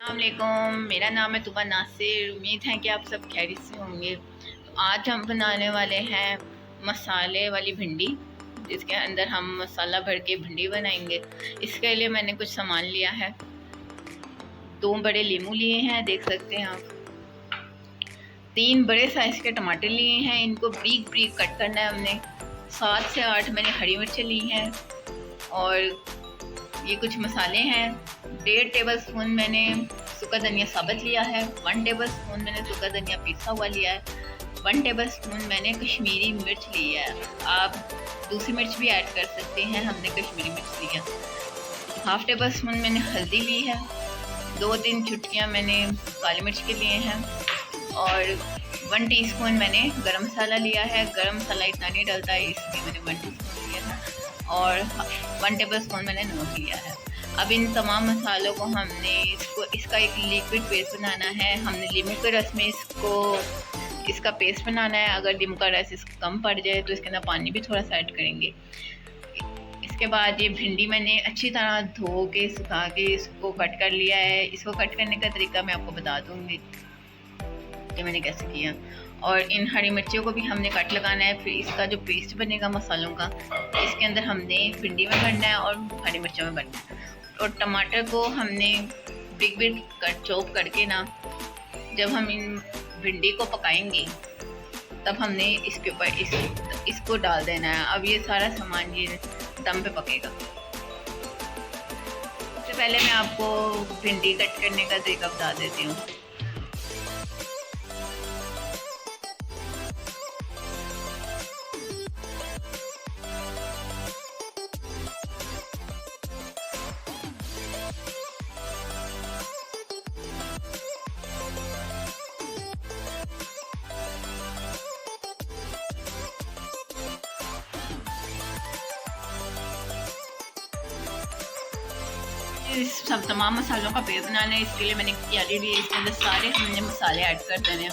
अस्सलामुअलैकुम, मेरा नाम है तुबा नासिर। उम्मीद है कि आप सब खैरियत से होंगे। तो आज हम बनाने वाले हैं मसाले वाली भिंडी, जिसके अंदर हम मसाला भर के भिंडी बनाएंगे। इसके लिए मैंने कुछ सामान लिया है। 2 बड़े लीमू लिए हैं, देख सकते हैं आप। 3 बड़े साइज़ के टमाटर लिए हैं, इनको ब्रीक ब्रीक कट करना है हमने। 7 से 8 मैंने हरी मिर्चें ली हैं और ये कुछ मसाले हैं। 1.5 टेबल स्पून मैंने सूखा धनिया साबुत लिया है। 1 टेबल स्पून मैंने सूखा धनिया पिसा हुआ लिया है। 1 टेबल स्पून मैंने कश्मीरी मिर्च ली है। आप दूसरी मिर्च भी ऐड कर सकते हैं, हमने कश्मीरी मिर्च लिया। 1/2 टेबल स्पून मैंने हल्दी ली है। 2-3 चुटकियाँ मैंने काली मिर्च के लिए हैं और 1 टीस्पून मैंने गरम मसाला लिया है। गरम मसाला इतना नहीं डलता है, इसलिए मैंने 1 टीस्पून लिया था और 1 टेबल स्पून मैंने नमक लिया है। अब इन तमाम मसालों को हमने इसका एक लिक्विड पेस्ट बनाना है। हमने लीमू के रस में इसका पेस्ट बनाना है। अगर लीमू का रस इसको कम पड़ जाए तो इसके अंदर पानी भी थोड़ा सा ऐड करेंगे। इसके बाद ये भिंडी मैंने अच्छी तरह धो के सुखा के इसको कट कर लिया है। इसको कट करने का तरीका मैं आपको बता दूँगी कि मैंने कैसे किया। और इन हरी मिर्चियों को भी हमने कट लगाना है। फिर इसका जो पेस्ट बनेगा मसालों का, इसके अंदर हमने भिंडी में भरना है और हरी मिर्चों में भरना है। और टमाटर को हमने बिग बिग कट चॉप करके ना, जब हम इन भिंडी को पकाएंगे तब हमने इसके ऊपर इसको डाल देना है। अब ये सारा सामान ये दम पे पकेगा। सबसे पहले मैं आपको भिंडी कट करने का तरीका बता देती हूँ। इस सब तमाम मसालों का पेस्ट बनाना है। इसके लिए मैंने तैयारी ली है। इसके अंदर सारे हमने मसाले ऐड कर देने हैं।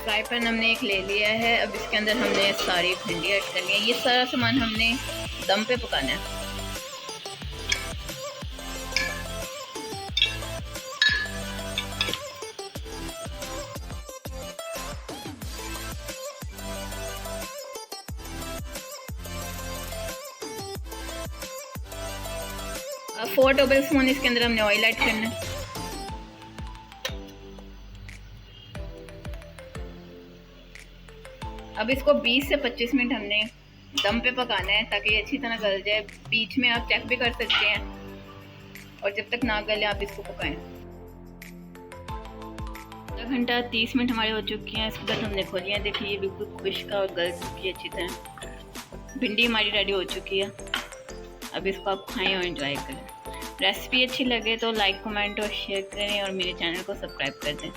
फ्राई पैन हमने एक ले लिया है। अब इसके अंदर हमने सारी भिंडी ऐड करनी है। ये सारा सामान हमने दम पे पकाना है। अब 4 टेबल स्पून इसके अंदर हमने ऑयल ऐड करना है। अब इसको 20 से 25 मिनट हमने दम पे पकाना है ताकि ये अच्छी तरह गल जाए। बीच में आप चेक भी कर सकते हैं और जब तक ना गले आप इसको पकाएं। आधा घंटा 30 मिनट हमारे हो चुकी हैं। इसके बाद हमने खोली है, देखिए ये बिल्कुल खुश्क और गल चुकी है अच्छी तरह। भिंडी हमारी रेडी हो चुकी है। अब इसको आप खाएँ और एंजॉय करें। रेसिपी अच्छी लगे तो लाइक, कमेंट और शेयर करें और मेरे चैनल को सब्सक्राइब कर दें।